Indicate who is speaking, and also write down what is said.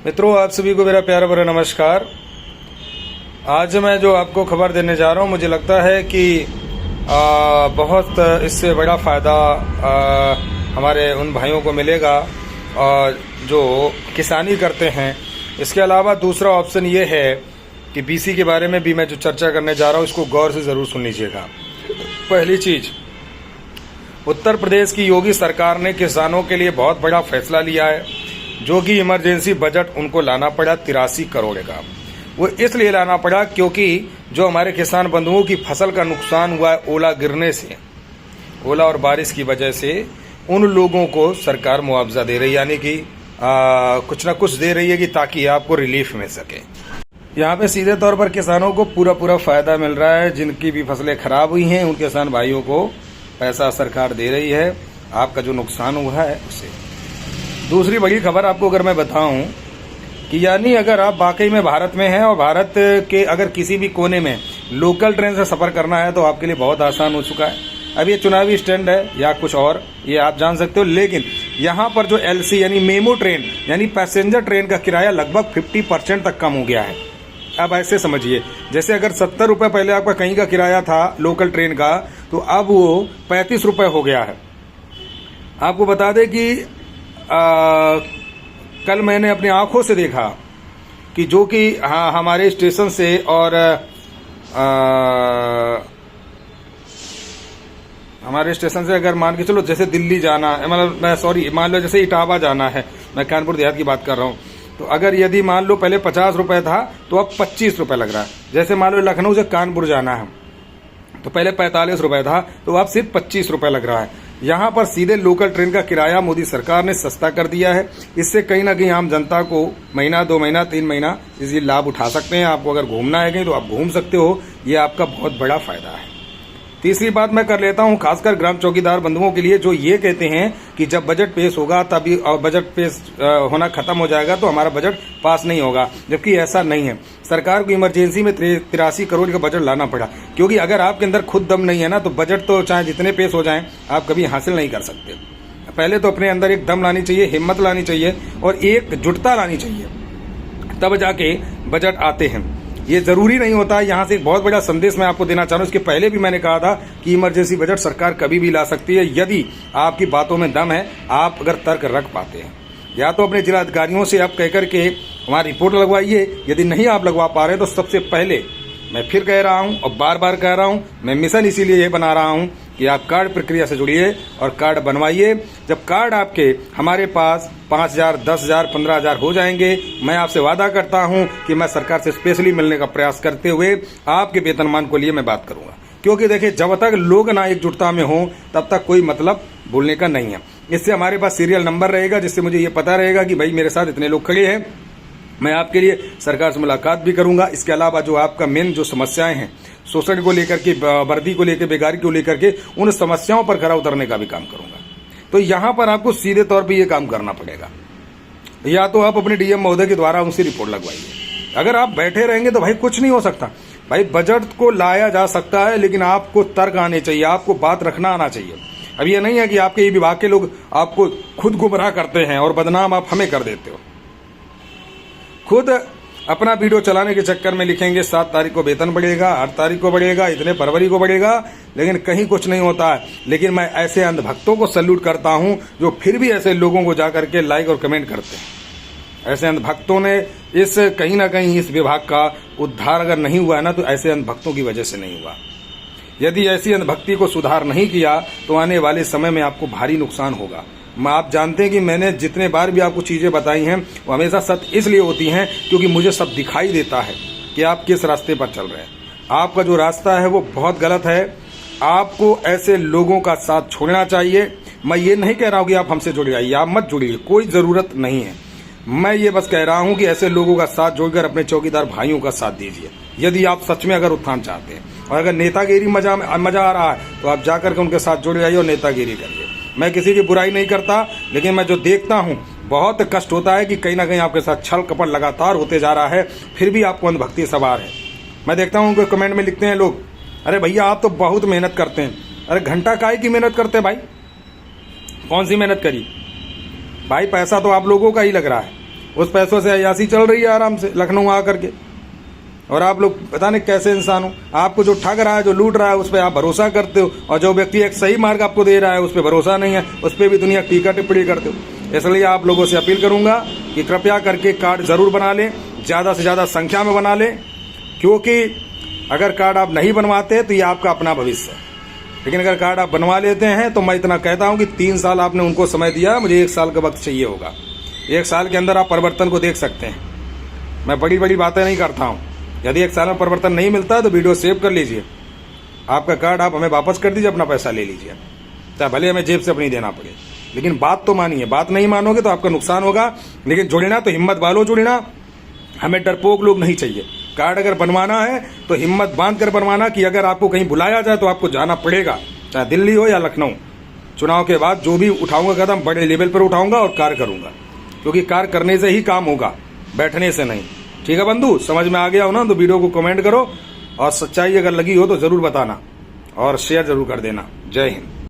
Speaker 1: मित्रों, आप सभी को मेरा प्यारा भरा नमस्कार। आज मैं जो आपको खबर देने जा रहा हूँ, मुझे लगता है कि बहुत इससे बड़ा फ़ायदा हमारे उन भाइयों को मिलेगा जो किसानी करते हैं। इसके अलावा दूसरा ऑप्शन ये है कि बीसी के बारे में भी मैं जो चर्चा करने जा रहा हूँ, इसको गौर से ज़रूर सुन लीजिएगा। पहली चीज़, उत्तर प्रदेश की योगी सरकार ने किसानों के लिए बहुत बड़ा फैसला लिया है, जो कि इमरजेंसी बजट उनको लाना पड़ा 83 करोड़ का। वो इसलिए लाना पड़ा क्योंकि जो हमारे किसान बंधुओं की फसल का नुकसान हुआ है ओला गिरने से, ओला और बारिश की वजह से, उन लोगों को सरकार मुआवजा दे रही है, यानी कि कुछ ना कुछ दे रही है कि ताकि आपको रिलीफ मिल सके। यहाँ पे सीधे तौर पर किसानों को पूरा फायदा मिल रहा है। जिनकी भी फसलें खराब हुई हैं, उन किसान भाइयों को पैसा सरकार दे रही है, आपका जो नुकसान हुआ है उसे। दूसरी बड़ी खबर आपको अगर मैं बताऊं कि यानी अगर आप वाकई में भारत में हैं और भारत के अगर किसी भी कोने में लोकल ट्रेन से सफ़र करना है तो आपके लिए बहुत आसान हो चुका है। अब ये चुनावी स्टैंड है या कुछ और, ये आप जान सकते हो, लेकिन यहाँ पर जो एलसी यानी मेमो ट्रेन यानी पैसेंजर ट्रेन का किराया लगभग 50% तक कम हो गया है। अब ऐसे समझिए, जैसे अगर 70 रुपये पहले आपका कहीं का किराया था लोकल ट्रेन का, तो अब वो 35 रुपये हो गया है। आपको बता दें कि कल मैंने अपनी आंखों से देखा कि जो कि हमारे स्टेशन से और हमारे स्टेशन से अगर मान के चलो जैसे दिल्ली जाना है, मतलब मैं मान लो जैसे इटावा जाना है, मैं कानपुर देहात की बात कर रहा हूँ, तो अगर यदि मान लो पहले 50 रुपये था तो अब 25 रुपये लग रहा है। जैसे मान लो लखनऊ से कानपुर जाना है तो पहले 45 रुपये था, तो अब सिर्फ 25 रुपये लग रहा है। यहाँ पर सीधे लोकल ट्रेन का किराया मोदी सरकार ने सस्ता कर दिया है। इससे कहीं ना कहीं आम जनता को महीना 2 महीना 3 महीना इसलिए लाभ उठा सकते हैं। आपको अगर घूमना है कहीं तो आप घूम सकते हो, ये आपका बहुत बड़ा फायदा है। तीसरी बात मैं कर लेता हूं, खासकर ग्राम चौकीदार बंधुओं के लिए जो ये कहते हैं कि जब बजट पेश होगा तभी बजट पेश होना खत्म हो जाएगा तो हमारा बजट पास नहीं होगा, जबकि ऐसा नहीं है। सरकार को इमरजेंसी में 83 करोड़ का बजट लाना पड़ा, क्योंकि अगर आपके अंदर खुद दम नहीं है ना, तो बजट तो चाहे जितने पेश हो जाएं आप कभी हासिल नहीं कर सकते। पहले तो अपने अंदर एक दम लानी चाहिए, हिम्मत लानी चाहिए और एकजुटता लानी चाहिए, तब जाके बजट आते हैं। ये जरूरी नहीं होता है। यहाँ से एक बहुत बड़ा संदेश मैं आपको देना चाह रहा हूँ। इसके पहले भी मैंने कहा था कि इमरजेंसी बजट सरकार कभी भी ला सकती है, यदि आपकी बातों में दम है, आप अगर तर्क रख पाते हैं। या तो अपने जिला अधिकारियों से आप कहकर के वहाँ रिपोर्ट लगवाइए, यदि नहीं आप लगवा पा रहे तो सबसे पहले मैं फिर कह रहा हूँ और बार बार कह रहा हूँ, मैं मिशन इसीलिए ये बना रहा हूँ कि आप कार्ड प्रक्रिया से जुड़िए और कार्ड बनवाइए। जब कार्ड आपके हमारे पास 5,000, 10,000, 15,000 हो जाएंगे, मैं आपसे वादा करता हूं कि मैं सरकार से स्पेशली मिलने का प्रयास करते हुए आपके वेतनमान को लिए मैं बात करूंगा। क्योंकि देखिए, जब तक लोग ना एकजुटता में हों तब तक कोई मतलब बोलने का नहीं है। इससे हमारे पास सीरियल नंबर रहेगा, जिससे मुझे ये पता रहेगा कि भाई मेरे साथ इतने लोग खड़े हैं, मैं आपके लिए सरकार से मुलाकात भी करूंगा। इसके अलावा जो आपका मेन जो समस्याएं हैं, शोषण को लेकर के, वर्दी को लेकर, बेकारी को लेकर के, उन समस्याओं पर खरा उतरने का भी काम करूंगा। तो यहाँ पर आपको सीधे तौर पे ये काम करना पड़ेगा। या तो आप अपने डीएम महोदय के द्वारा उनसे रिपोर्ट लगवाइए। अगर आप बैठे रहेंगे तो भाई कुछ नहीं हो सकता। भाई बजट को लाया जा सकता है, लेकिन आपको तर्क आने चाहिए, आपको बात रखना आना चाहिए। अब ये नहीं है कि आपके ये विभाग के लोग आपको खुद गुमराह करते हैं और बदनाम आप हमें कर देते हो। खुद अपना वीडियो चलाने के चक्कर में लिखेंगे 7 तारीख को वेतन बढ़ेगा, 8 तारीख को बढ़ेगा, इतने फरवरी को बढ़ेगा, लेकिन कहीं कुछ नहीं होता है। लेकिन मैं ऐसे अंधभक्तों को सैल्यूट करता हूं जो फिर भी ऐसे लोगों को जाकर के लाइक और कमेंट करते हैं। ऐसे अंधभक्तों ने इस कहीं ना कहीं इस विभाग का उद्धार अगर नहीं हुआ है ना, तो ऐसे अंधभक्तों की वजह से नहीं हुआ। यदि ऐसी अंधभक्ति को सुधार नहीं किया तो आने वाले समय में आपको भारी नुकसान होगा। आप जानते हैं कि मैंने जितने बार भी आपको चीज़ें बताई हैं वो हमेशा सत्य इसलिए होती हैं क्योंकि मुझे सब दिखाई देता है कि आप किस रास्ते पर चल रहे हैं। आपका जो रास्ता है वो बहुत गलत है। आपको ऐसे लोगों का साथ छोड़ना चाहिए। मैं ये नहीं कह रहा हूँ कि आप हमसे जुड़ जाइए, आप मत जुड़िए, कोई ज़रूरत नहीं है। मैं ये बस कह रहा हूँ कि ऐसे लोगों का साथ जोड़कर अपने चौकीदार भाइयों का साथ दीजिए, यदि आप सच में अगर उत्थान चाहते हैं। और अगर नेतागिरी मजा आ रहा है तो आप जाकर के उनके साथ जुड़ जाइए और नेतागिरी करिए। मैं किसी की बुराई नहीं करता, लेकिन मैं जो देखता हूँ बहुत कष्ट होता है कि कहीं ना कहीं आपके साथ छल कपट लगातार होते जा रहा है, फिर भी आपको अंधभक्ति सवार है। मैं देखता हूँ उनको कमेंट में लिखते हैं लोग, अरे भैया आप तो बहुत मेहनत करते हैं। अरे घंटा काय की मेहनत करते हैं भाई? कौन सी मेहनत करी भाई? पैसा तो आप लोगों का ही लग रहा है। उस पैसों से अयासी चल रही है आराम से लखनऊ आकर के। और आप लोग पता नहीं कैसे इंसान हो, आपको जो ठग रहा है, जो लूट रहा है, उस पर आप भरोसा करते हो, और जो व्यक्ति एक सही मार्ग आपको दे रहा है उस पर भरोसा नहीं है, उस पर भी दुनिया टीका टिप्पणी करते हो। इसलिए आप लोगों से अपील करूंगा कि कृपया करके कार्ड जरूर बना लें, ज़्यादा से ज़्यादा संख्या में बना लें, क्योंकि अगर कार्ड आप नहीं बनवाते तो ये आपका अपना भविष्य है। लेकिन अगर कार्ड आप बनवा लेते हैं तो मैं इतना कहता हूं कि 3 साल आपने उनको समय दिया, मुझे 1 साल का वक्त चाहिए होगा। 1 साल के अंदर आप परिवर्तन को देख सकते हैं। मैं बड़ी बड़ी बातें नहीं करता हूं। यदि 1 साल में परिवर्तन नहीं मिलता तो वीडियो सेव कर लीजिए, आपका कार्ड आप हमें वापस कर दीजिए, अपना पैसा ले लीजिए, चाहे भले हमें जेब से अपनी देना पड़े, लेकिन बात तो मानिए। बात नहीं मानोगे तो आपका नुकसान होगा। लेकिन जुड़ना तो हिम्मत वालों जुड़ना, हमें डरपोक लोग नहीं चाहिए। कार्ड अगर बनवाना है तो हिम्मत बांध कर बनवाना कि अगर आपको कहीं बुलाया जाए तो आपको जाना पड़ेगा, चाहे दिल्ली हो या लखनऊ। चुनाव के बाद जो भी उठाऊंगा कदम बड़े लेवल पर उठाऊंगा और कार्य करूंगा, क्योंकि कार्य करने से ही काम होगा, बैठने से नहीं। ठीक है बंधु, समझ में आ गया हो ना? तो वीडियो को कमेंट करो और सच्चाई अगर लगी हो तो जरूर बताना और शेयर जरूर कर देना। जय हिंद।